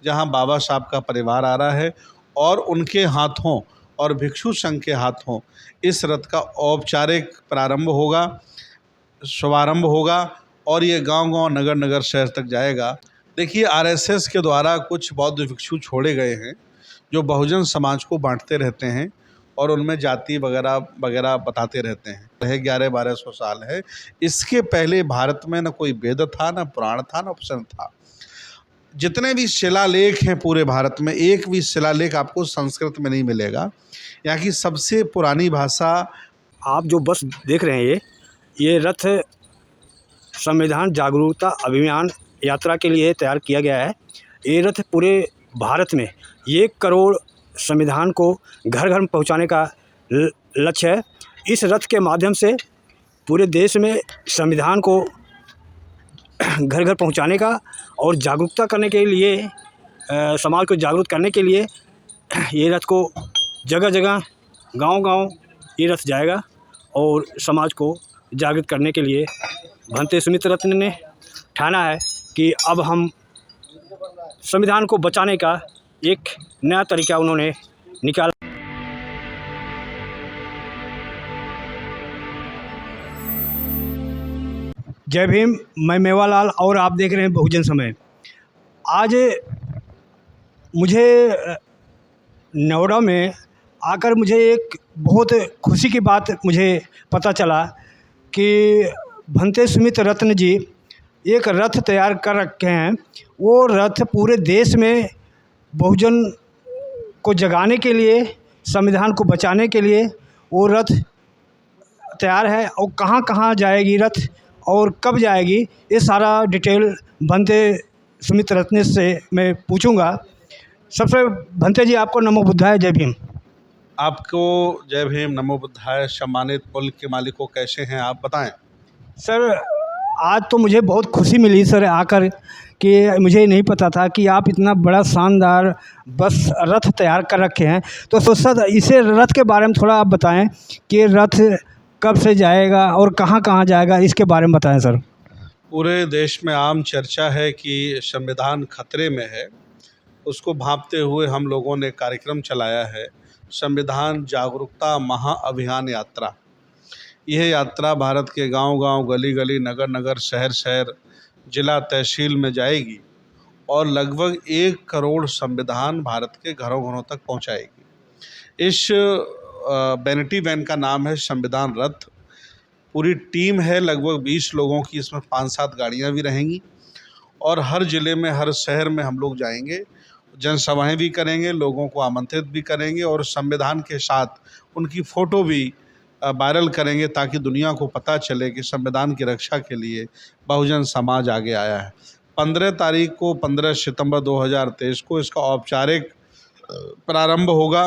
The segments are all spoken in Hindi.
जहां बाबा साहब का परिवार आ रहा है और उनके हाथों और भिक्षु संघ के हाथों इस रथ का औपचारिक प्रारंभ होगा, शुभारंभ होगा और ये गांव-गांव, नगर-नगर, शहर तक जाएगा। देखिए, आरएसएस के द्वारा कुछ बौद्ध भिक्षु छोड़े गए हैं जो बहुजन समाज को बांटते रहते हैं और उनमें जाति वगैरह वगैरह बताते रहते हैं। 1100-1200 साल है। इसके पहले भारत में न कोई वेद था, न पुराण था, न उपनिषद था। जितने भी शिलालेख हैं पूरे भारत में, एक भी शिलालेख आपको संस्कृत में नहीं मिलेगा। यहाँ की सबसे पुरानी भाषा आप जो बस देख रहे हैं ये रथ संविधान जागरूकता अभियान यात्रा के लिए तैयार किया गया है। ये रथ पूरे भारत में 1 करोड़ संविधान को घर घर पहुंचाने का लक्ष्य है। इस रथ के माध्यम से पूरे देश में संविधान को घर घर पहुंचाने का और जागरूकता करने के लिए समाज को जागरूक करने के लिए ये रथ को जगह जगह गांव-गांव ये रथ जाएगा और समाज को जागृत करने के लिए भंते सुमित रत्न ने ठाना है कि अब हम संविधान को बचाने का एक नया तरीका उन्होंने निकाला। जय भीम, मैं मेवालाल और आप देख रहे हैं बहुजन समय। आज मुझे नोएडा में आकर मुझे एक बहुत खुशी की बात मुझे पता चला कि भंते सुमित रत्न जी एक रथ तैयार कर रखे हैं। वो रथ पूरे देश में बहुजन को जगाने के लिए, संविधान को बचाने के लिए वो रथ तैयार है। और कहाँ कहाँ जाएगी रथ और कब जाएगी, ये सारा डिटेल भंते सुमित रत्न से मैं पूछूंगा। सबसे भंते जी, आपको नमो बुद्धाय, जय भीम। आपको जय भीम, नमो बुद्धाय। सम्मानित मुल्क के मालिकों, कैसे हैं आप, बताएं। सर, आज तो मुझे बहुत खुशी मिली सर आकर कि मुझे नहीं पता था कि आप इतना बड़ा शानदार बस रथ तैयार कर रखे हैं। तो सर, इसे रथ के बारे में थोड़ा आप बताएं कि रथ कब से जाएगा और कहाँ कहाँ जाएगा, इसके बारे में बताएं सर। पूरे देश में आम चर्चा है कि संविधान खतरे में है। उसको भांपते हुए हम लोगों ने कार्यक्रम चलाया है, संविधान जागरूकता महाअभियान यात्रा। यह यात्रा भारत के गांव-गांव, गली-गली, नगर-नगर, शहर-शहर, जिला तहसील में जाएगी और लगभग 1 करोड़ संविधान भारत के घरों-घरों तक पहुंचाएगी। इस वैनिटी वैन का नाम है संविधान रथ। पूरी टीम है, लगभग 20 लोगों की। इसमें 5-7 गाड़ियां भी रहेंगी और हर ज़िले में, हर शहर में हम लोग जाएंगे, जनसभाएं भी करेंगे, लोगों को आमंत्रित भी करेंगे और संविधान के साथ उनकी फ़ोटो भी वायरल करेंगे ताकि दुनिया को पता चले कि संविधान की रक्षा के लिए बहुजन समाज आगे आया है। 15 तारीख को, 15 सितंबर 2023 को इसका औपचारिक प्रारंभ होगा।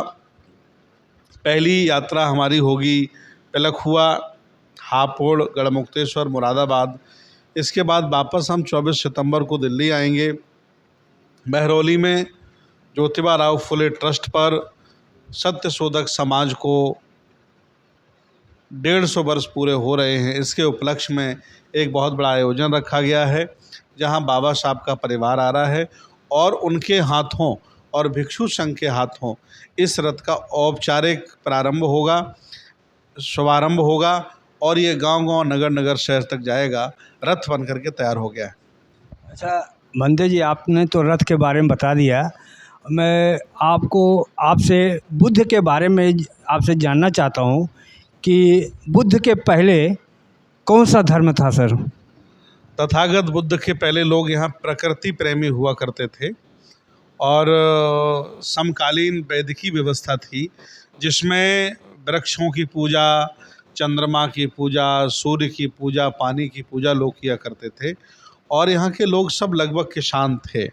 पहली यात्रा हमारी होगी पिलखुआ, हापुड़, गढ़मुक्तेश्वर, मुरादाबाद। इसके बाद वापस हम 24 सितंबर को दिल्ली आएंगे। महरौली में ज्योतिबा राव फुले ट्रस्ट पर सत्यशोधक समाज को 150 वर्ष पूरे हो रहे हैं। इसके उपलक्ष्य में एक बहुत बड़ा आयोजन रखा गया है जहां बाबा साहब का परिवार आ रहा है और उनके हाथों और भिक्षु संघ के हाथों इस रथ का औपचारिक प्रारंभ होगा, शुभारंभ होगा और ये गांव-गांव, नगर-नगर, शहर तक जाएगा। रथ बन करके तैयार हो गया है। अच्छा भंते जी, आपने तो रथ के बारे में बता दिया। मैं आपसे बुद्ध के बारे में आपसे जानना चाहता हूँ कि बुद्ध के पहले कौन सा धर्म था सर? तथागत बुद्ध के पहले लोग यहाँ प्रकृति प्रेमी हुआ करते थे और समकालीन वैदिकी व्यवस्था थी जिसमें वृक्षों की पूजा, चंद्रमा की पूजा, सूर्य की पूजा, पानी की पूजा लोग किया करते थे। और यहाँ के लोग सब लगभग किसान थे।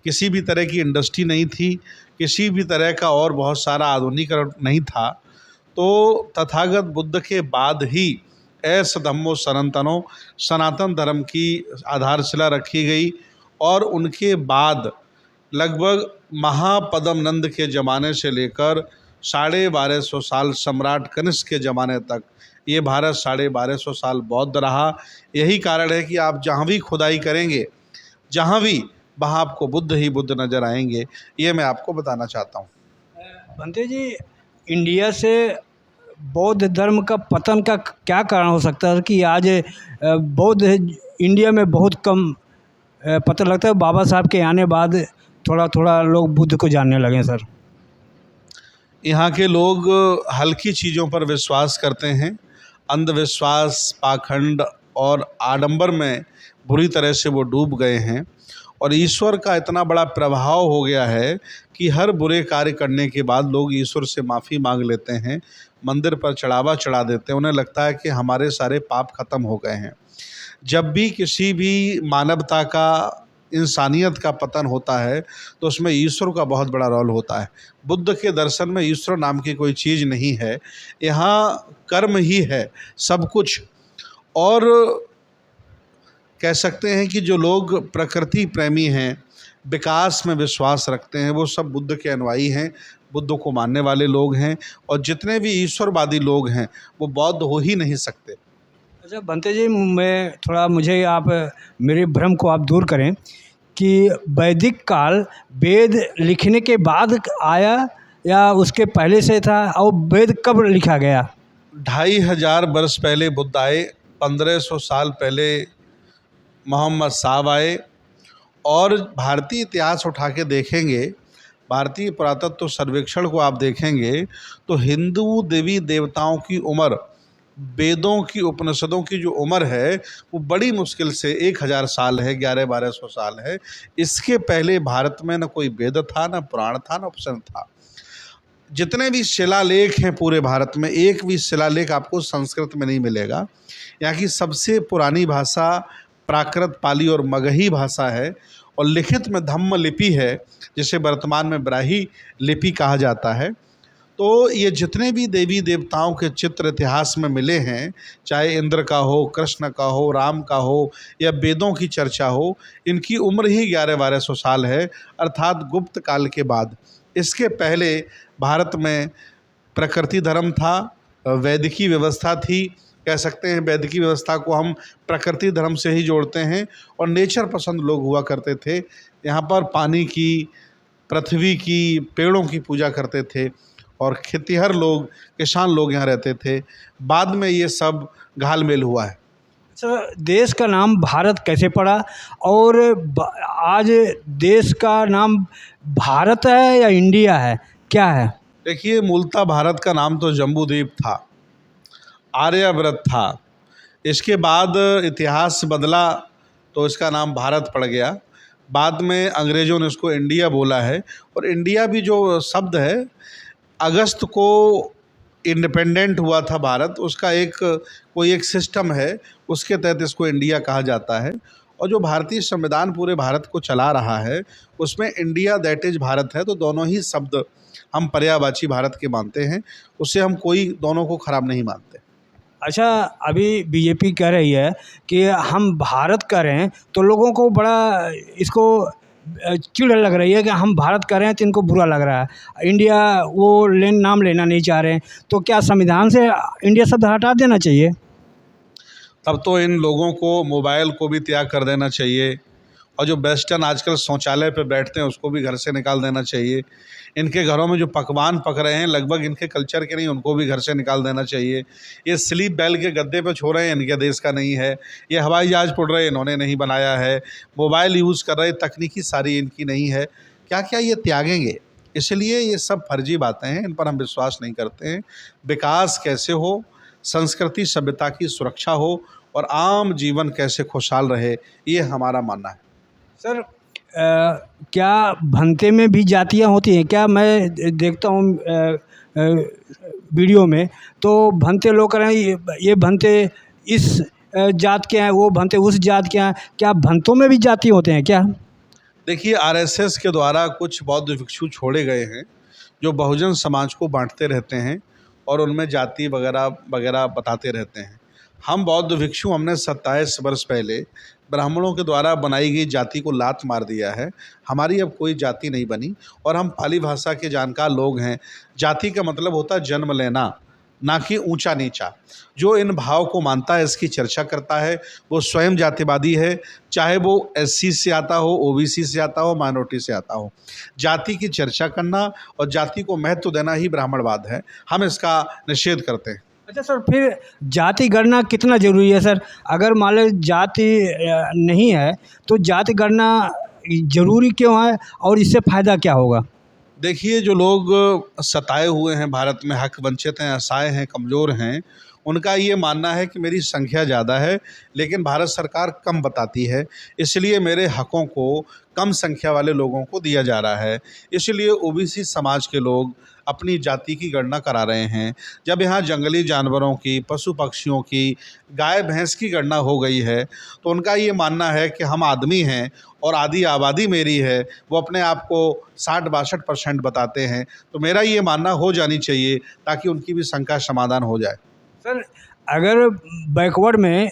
किसी भी तरह की इंडस्ट्री नहीं थी, किसी भी तरह का और बहुत सारा आधुनिकीकरण नहीं था। तो तथागत बुद्ध के बाद ही ऐस धम्मो सनातनो, सनातन धर्म की आधारशिला रखी गई और उनके बाद लगभग महापद्म नंद के ज़माने से लेकर 1250 साल सम्राट कनिष्क के ज़माने तक ये भारत 1250 साल बौद्ध रहा। यही कारण है कि आप जहाँ भी खुदाई करेंगे, जहाँ भी वहाँ आपको बुद्ध ही बुद्ध नज़र आएंगे। ये मैं आपको बताना चाहता हूँ। भंते जी, इंडिया से बौद्ध धर्म का पतन का क्या कारण हो सकता है कि आज बौद्ध इंडिया में बहुत कम पता लगता है? बाबा साहब के आने बाद थोड़ा थोड़ा लोग बुद्ध को जानने लगे सर। यहाँ के लोग हल्की चीज़ों पर विश्वास करते हैं। अंधविश्वास, पाखंड और आडंबर में बुरी तरह से वो डूब गए हैं और ईश्वर का इतना बड़ा प्रभाव हो गया है कि हर बुरे कार्य करने के बाद लोग ईश्वर से माफ़ी मांग लेते हैं, मंदिर पर चढ़ावा चढ़ा देते हैं। उन्हें लगता है कि हमारे सारे पाप खत्म हो गए हैं। जब भी किसी भी मानवता का, इंसानियत का पतन होता है तो उसमें ईश्वर का बहुत बड़ा रोल होता है। बुद्ध के दर्शन में ईश्वर नाम की कोई चीज़ नहीं है, यहाँ कर्म ही है सब कुछ। और कह सकते हैं कि जो लोग प्रकृति प्रेमी हैं, विकास में विश्वास रखते हैं, वो सब बुद्ध के अनुयायी हैं, बुद्ध को मानने वाले लोग हैं। और जितने भी ईश्वरवादी लोग हैं वो बौद्ध हो ही नहीं सकते। अच्छा भंते जी, मैं थोड़ा, मुझे आप मेरे भ्रम को आप दूर करें कि वैदिक काल वेद लिखने के बाद आया या उसके पहले से था, और वेद कब लिखा गया? 2500 वर्ष पहले बुद्ध आए, 1500 साल पहले मोहम्मद साहब आए। और भारतीय इतिहास उठा के देखेंगे, भारतीय पुरातत्व सर्वेक्षण को आप देखेंगे तो हिंदू देवी देवताओं की उम्र, वेदों की, उपनिषदों की जो उम्र है वो बड़ी मुश्किल से 1000 साल है, 1100-1200 साल है। इसके पहले भारत में न कोई वेद था, न पुराण था, न उपनिषद था। जितने भी शिलालेख हैं पूरे भारत में, एक भी शिलालेख आपको संस्कृत में नहीं मिलेगा। यहाँ की सबसे पुरानी भाषा प्राकृत, पाली और मगही भाषा है और लिखित में धम्म लिपि है, जिसे वर्तमान में ब्राह्मी लिपि कहा जाता है। तो ये जितने भी देवी देवताओं के चित्र इतिहास में मिले हैं, चाहे इंद्र का हो, कृष्ण का हो, राम का हो या वेदों की चर्चा हो, इनकी उम्र ही 1100-1200 साल है, अर्थात गुप्त काल के बाद। इसके पहले भारत में प्रकृति धर्म था, वैदिकी व्यवस्था थी। कह सकते हैं वैदिकी व्यवस्था को हम प्रकृति धर्म से ही जोड़ते हैं और नेचर पसंद लोग हुआ करते थे। यहाँ पर पानी की, पृथ्वी की, पेड़ों की पूजा करते थे और खेतिहर लोग, किसान लोग यहाँ रहते थे। बाद में ये सब घालमेल हुआ है। सर, देश का नाम भारत कैसे पड़ा, और आज देश का नाम भारत है या इंडिया है, क्या है? देखिए, मूलतः भारत का नाम तो जम्बूद्वीप था, आर्यव्रत था। इसके बाद इतिहास बदला तो इसका नाम भारत पड़ गया। बाद में अंग्रेज़ों ने इसको इंडिया बोला है। और इंडिया भी जो शब्द है, अगस्त को इंडिपेंडेंट हुआ था भारत, उसका कोई एक सिस्टम है, उसके तहत इसको इंडिया कहा जाता है। और जो भारतीय संविधान पूरे भारत को चला रहा है उसमें इंडिया दैट इज़ भारत है। तो दोनों ही शब्द हम पर्यायवाची भारत के मानते हैं, उससे हम कोई दोनों को ख़राब नहीं मानते। अच्छा, अभी बीजेपी कह रही है कि हम भारत का रहें, तो लोगों को बड़ा इसको चिढ़ लग रही है कि हम भारत का रहें तो इनको बुरा लग रहा है। इंडिया वो नाम लेना नहीं चाह रहे हैं, तो क्या संविधान से इंडिया शब्द हटा देना चाहिए? तब तो इन लोगों को मोबाइल को भी त्याग कर देना चाहिए और जो वेस्टर्न आजकल शौचालय पे बैठते हैं उसको भी घर से निकाल देना चाहिए। इनके घरों में जो पकवान पक रहे हैं लगभग इनके कल्चर के नहीं, उनको भी घर से निकाल देना चाहिए। ये स्लीप बेल के गद्दे पे छो रहे हैं, इनके देश का नहीं है। ये हवाई जहाज़ उड़ रहे हैं, इन्होंने नहीं बनाया है। मोबाइल यूज़ कर रहे, तकनीकी सारी इनकी नहीं है। क्या क्या ये त्यागेंगे? इसलिए ये सब फर्जी बातें हैं, इन पर हम विश्वास नहीं करते हैं। विकास कैसे हो, संस्कृति सभ्यता की सुरक्षा हो और आम जीवन कैसे खुशहाल रहे, ये हमारा मानना है। सर, क्या भंते में भी जातियाँ होती हैं क्या? मैं देखता हूँ वीडियो में, तो भंते लोग कह रहे हैं ये भंते इस जात के हैं, वो भंते उस जात के हैं। क्या भंतों में भी जाति होते हैं क्या? देखिए, आरएसएस के द्वारा कुछ बौद्ध भिक्षु छोड़े गए हैं जो बहुजन समाज को बांटते रहते हैं और उनमें जाति वगैरह वगैरह बताते रहते हैं। हम बौद्ध भिक्षु, हमने 27 वर्ष पहले ब्राह्मणों के द्वारा बनाई गई जाति को लात मार दिया है। हमारी अब कोई जाति नहीं बनी और हम पाली भाषा के जानकार लोग हैं। जाति का मतलब होता है जन्म लेना, ना कि ऊंचा नीचा। जो इन भाव को मानता है, इसकी चर्चा करता है, वो स्वयं जातिवादी है, चाहे वो एससी से आता हो, ओबीसी से आता हो, माइनॉरिटी से आता हो। जाति की चर्चा करना और जाति को महत्व देना ही ब्राह्मणवाद है। हम इसका निषेध करते हैं। अच्छा सर, फिर जाति गणना कितना ज़रूरी है सर? अगर मान लो जाति नहीं है तो जाति गणना ज़रूरी क्यों है और इससे फ़ायदा क्या होगा? देखिए, जो लोग सताए हुए हैं भारत में, हक वंचित हैं, असहाय हैं, कमज़ोर हैं, उनका ये मानना है कि मेरी संख्या ज़्यादा है लेकिन भारत सरकार कम बताती है, इसलिए मेरे हकों को कम संख्या वाले लोगों को दिया जा रहा है। इसलिए ओबीसी समाज के लोग अपनी जाति की गणना करा रहे हैं। जब यहाँ जंगली जानवरों की, पशु पक्षियों की, गाय भैंस की गणना हो गई है तो उनका ये मानना है कि हम आदमी हैं और आधी आबादी मेरी है। वो अपने आप को 60-62% बताते हैं। तो मेरा ये मानना हो जानी चाहिए ताकि उनकी भी शंका समाधान हो जाए। सर, अगर बैकवर्ड में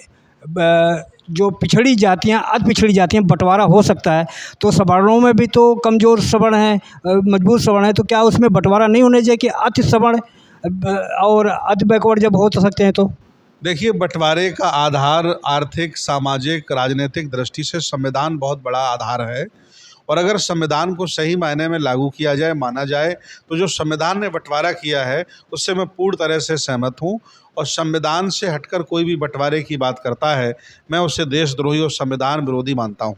जो पिछड़ी जातियाँ, अति पिछड़ी जातियाँ बँटवारा हो सकता है, तो सवर्णों में भी तो कमज़ोर सवर्ण हैं, मजबूत सवर्ण हैं, तो क्या उसमें बँटवारा नहीं होना चाहिए कि अति सवर्ण और अति बैकवर्ड जब हो तो सकते हैं तो? देखिए, बंटवारे का आधार आर्थिक, सामाजिक, राजनीतिक दृष्टि से संविधान बहुत बड़ा आधार है और अगर संविधान को सही मायने में लागू किया जाए, माना जाए, तो जो संविधान ने बंटवारा किया है उससे मैं पूर्ण तरह से सहमत हूँ। और संविधान से हटकर कोई भी बंटवारे की बात करता है, मैं उसे देशद्रोही और संविधान विरोधी मानता हूँ।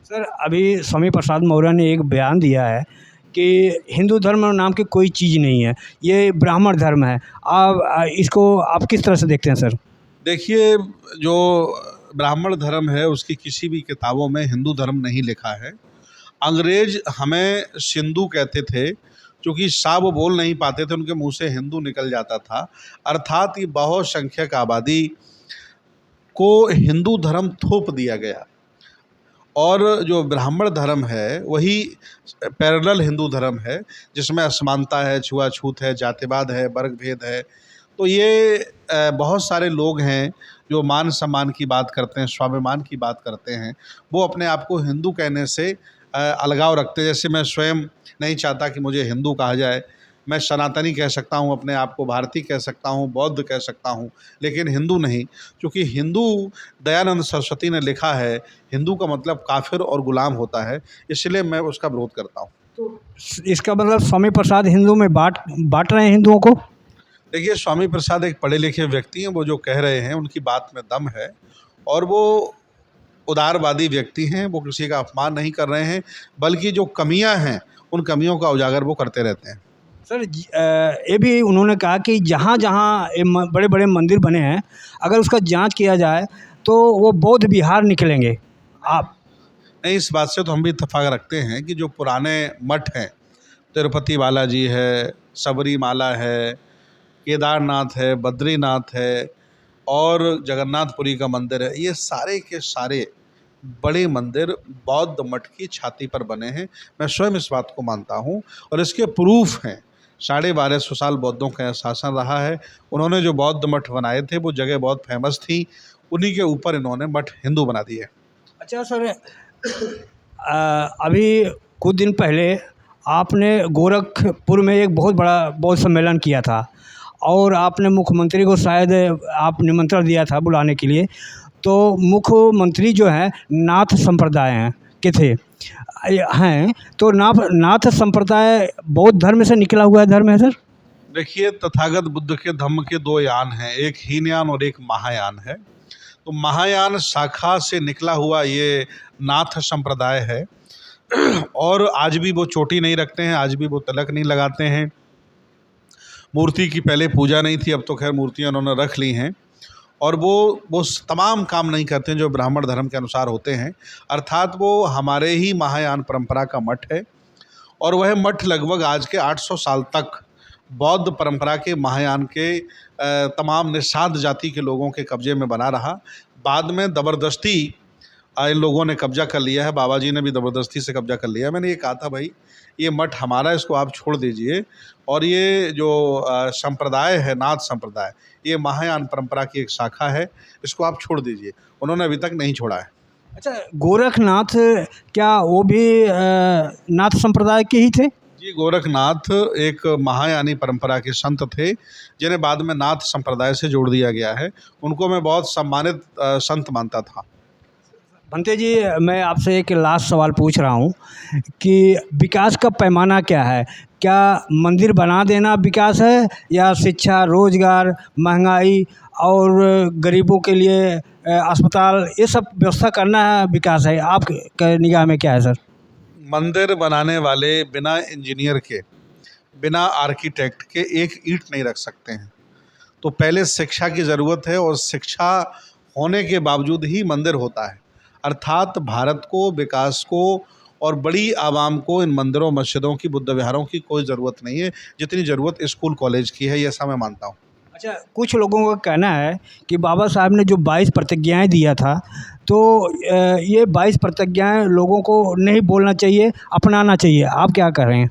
सर, अभी स्वामी प्रसाद मौर्य ने एक बयान दिया है कि हिंदू धर्म नाम की कोई चीज़ नहीं है, ये ब्राह्मण धर्म है। आप इसको आप किस तरह से देखते हैं सर? देखिए, जो ब्राह्मण धर्म है उसकी किसी भी किताबों में हिंदू धर्म नहीं लिखा है। अंग्रेज हमें सिंधु कहते थे, क्योंकि सा वो बोल नहीं पाते थे, उनके मुंह से हिंदू निकल जाता था। अर्थात ये बहुसंख्यक आबादी को हिंदू धर्म थोप दिया गया और जो ब्राह्मण धर्म है वही पैरेलल हिंदू धर्म है, जिसमें असमानता है, छुआछूत है, जातिवाद है, वर्ग भेद है। तो ये बहुत सारे लोग हैं जो मान सम्मान की बात करते हैं, स्वाभिमान की बात करते हैं, वो अपने आप को हिंदू कहने से अलगाव रखते हैं। जैसे मैं स्वयं नहीं चाहता कि मुझे हिंदू कहा जाए, मैं सनातनी कह सकता हूँ, अपने आप को भारतीय कह सकता हूँ, बौद्ध कह सकता हूँ, लेकिन हिंदू नहीं। क्योंकि हिंदू, दयानंद सरस्वती ने लिखा है, हिंदू का मतलब काफिर और गुलाम होता है, इसलिए मैं उसका विरोध करता हूँ। तो इसका मतलब स्वामी प्रसाद हिंदू में बांट रहे हैं हिंदुओं को? देखिए, स्वामी प्रसाद एक पढ़े लिखे व्यक्ति हैं, वो जो कह रहे हैं उनकी बात में दम है और वो उदारवादी व्यक्ति हैं, वो किसी का अपमान नहीं कर रहे हैं, बल्कि जो कमियां हैं उन कमियों का उजागर वो करते रहते हैं। सर, ये भी उन्होंने कहा कि जहाँ जहाँ बड़े बड़े मंदिर बने हैं, अगर उसका जांच किया जाए तो वो बौद्ध विहार निकलेंगे। आप नहीं, इस बात से तो हम भी इत्तेफाक रखते हैं कि जो पुराने मठ हैं, तिरुपति बालाजी है, सबरीमाला है, केदारनाथ है, बद्रीनाथ है और जगन्नाथपुरी का मंदिर है, ये सारे के सारे बड़े मंदिर बौद्ध मठ की छाती पर बने हैं। मैं स्वयं इस बात को मानता हूँ और इसके प्रूफ हैं। 1250 साल बौद्धों का शासन रहा है। उन्होंने जो बौद्ध मठ बनाए थे वो जगह बहुत फेमस थी, उन्हीं के ऊपर इन्होंने मठ हिंदू बना दिए। अच्छा सर, अभी कुछ दिन पहले आपने गोरखपुर में एक बहुत बड़ा बौद्ध सम्मेलन किया था और आपने मुख्यमंत्री को शायद आप निमंत्रण दिया था बुलाने के लिए। तो मुख्यमंत्री जो हैं नाथ संप्रदाय के थे हैं, तो नाथ संप्रदाय बौद्ध धर्म से निकला हुआ धर्म है सर? देखिए, तथागत बुद्ध के धम्म के दो यान हैं, एक हीनयान और एक महायान है। तो महायान शाखा से निकला हुआ ये नाथ संप्रदाय है और आज भी वो चोटी नहीं रखते हैं, आज भी वो तिलक नहीं लगाते हैं। मूर्ति की पहले पूजा नहीं थी, अब तो खैर मूर्तियाँ उन्होंने रख ली हैं और वो तमाम काम नहीं करते हैं जो ब्राह्मण धर्म के अनुसार होते हैं। अर्थात वो हमारे ही महायान परंपरा का मठ है और वह मठ लगभग आज के 800 साल तक बौद्ध परंपरा के महायान के तमाम निषाद जाति के लोगों के कब्जे में बना रहा। बाद में ज़बरदस्ती इन लोगों ने कब्जा कर लिया है, बाबा जी ने भी ज़बरदस्ती से कब्जा कर लिया है। मैंने ये कहा था, भाई ये मठ हमारा, इसको आप छोड़ दीजिए और ये जो संप्रदाय है नाथ संप्रदाय, ये महायान परंपरा की एक शाखा है, इसको आप छोड़ दीजिए। उन्होंने अभी तक नहीं छोड़ा है। अच्छा, गोरखनाथ क्या वो भी नाथ संप्रदाय के ही थे? जी जी, गोरखनाथ एक महायानी परंपरा के संत थे, जिन्हें बाद में नाथ संप्रदाय से जोड़ दिया गया है। उनको मैं बहुत सम्मानित संत मानता था। भंते जी, मैं आपसे एक लास्ट सवाल पूछ रहा हूँ कि विकास का पैमाना क्या है? क्या मंदिर बना देना विकास है, या शिक्षा, रोजगार, महंगाई और गरीबों के लिए अस्पताल, ये सब व्यवस्था करना है विकास है? आपके निगाह में क्या है सर? मंदिर बनाने वाले बिना इंजीनियर के, बिना आर्किटेक्ट के एक ईंट नहीं रख सकते हैं। तो पहले शिक्षा की ज़रूरत है, और शिक्षा होने के बावजूद ही मंदिर होता है। अर्थात भारत को, विकास को और बड़ी आवाम को इन मंदिरों, मस्जिदों की, बुद्ध विहारों की कोई ज़रूरत नहीं है, जितनी ज़रूरत स्कूल कॉलेज की है, ये ऐसा मैं मानता हूँ। अच्छा, कुछ लोगों का कहना है कि बाबा साहब ने जो 22 प्रतिज्ञाएं दिया था, तो ये 22 प्रतिज्ञाएं लोगों को नहीं बोलना चाहिए, अपनाना चाहिए। आप क्या कह रहे हैं?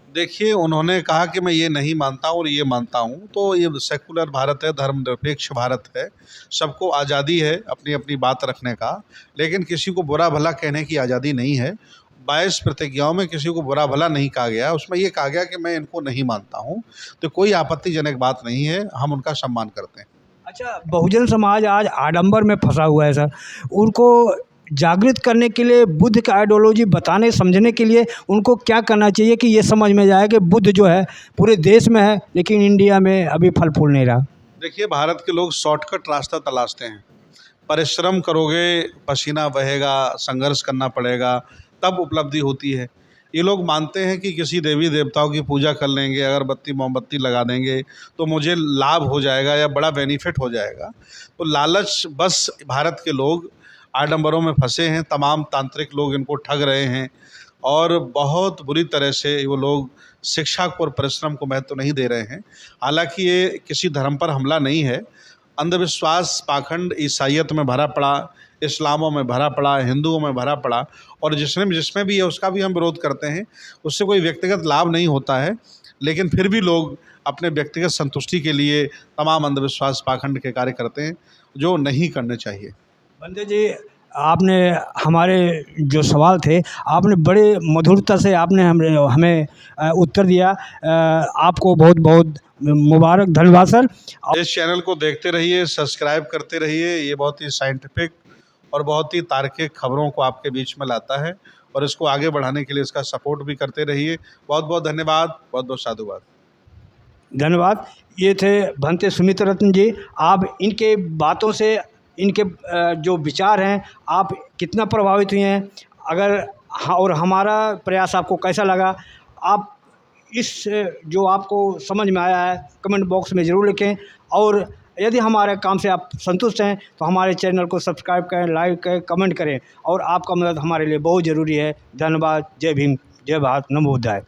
देखिए, उन्होंने कहा कि मैं ये नहीं मानता हूँ और ये मानता हूँ, तो ये सेकुलर भारत है, धर्मनिरपेक्ष भारत है, सबको आज़ादी है अपनी अपनी बात रखने का, लेकिन किसी को बुरा भला कहने की आज़ादी नहीं है। 22 प्रतिज्ञाओं में किसी को बुरा भला नहीं कहा गया, उसमें ये कहा गया कि मैं इनको नहीं मानता हूँ, तो कोई आपत्तिजनक बात नहीं है, हम उनका सम्मान करते हैं। अच्छा, बहुजन समाज आज आडंबर में फंसा हुआ है सर। उनको जागृत करने के लिए, बुद्ध का आइडियोलॉजी बताने समझने के लिए उनको क्या करना चाहिए कि ये समझ में जाए कि बुद्ध जो है पूरे देश में है, लेकिन इंडिया में अभी फल फूल नहीं रहा? देखिए, भारत के लोग शॉर्टकट रास्ता तलाशते हैं। परिश्रम करोगे, पसीना बहेगा, संघर्ष करना पड़ेगा, तब उपलब्धि होती है। ये लोग मानते हैं कि किसी देवी देवताओं की पूजा कर लेंगे, अगरबत्ती मोमबत्ती लगा देंगे, तो मुझे लाभ हो जाएगा या बड़ा बेनिफिट हो जाएगा। तो लालच बस भारत के लोग आडंबरों में फंसे हैं, तमाम तांत्रिक लोग इनको ठग रहे हैं, और बहुत बुरी तरह से वो लोग शिक्षा को और परिश्रम को महत्व नहीं दे रहे हैं। हालांकि ये किसी धर्म पर हमला नहीं है। अंधविश्वास, पाखंड ईसाइयत में भरा पड़ा, इस्लामों में भरा पड़ा, हिंदुओं में भरा पड़ा, और जिसमें भी है उसका भी हम विरोध करते हैं। उससे कोई व्यक्तिगत लाभ नहीं होता है, लेकिन फिर भी लोग अपने व्यक्तिगत संतुष्टि के लिए तमाम अंधविश्वास, पाखंड के कार्य करते हैं, जो नहीं करने चाहिए। बंदे जी, आपने हमारे जो सवाल थे, आपने बड़े मधुरता से आपने हमें उत्तर दिया। आपको बहुत बहुत मुबारक, धन्यवाद सर। इस चैनल को देखते रहिए, सब्सक्राइब करते रहिए। ये बहुत ही साइंटिफिक और बहुत ही तार्किक खबरों को आपके बीच में लाता है, और इसको आगे बढ़ाने के लिए इसका सपोर्ट भी करते रहिए। बहुत बहुत धन्यवाद, बहुत बहुत साधुवाद। धन्यवाद। ये थे भंते सुमित रत्न जी। आप इनके बातों से, इनके जो विचार हैं, आप कितना प्रभावित हुए हैं, अगर और हमारा प्रयास आपको कैसा लगा, आप इस जो आपको समझ में आया है कमेंट बॉक्स में ज़रूर लिखें। और यदि हमारे काम से आप संतुष्ट हैं तो हमारे चैनल को सब्सक्राइब करें, लाइक करें, कमेंट करें, और आपका मदद हमारे लिए बहुत ज़रूरी है। धन्यवाद। जय भीम, जय भारत, नमो बुद्धाय।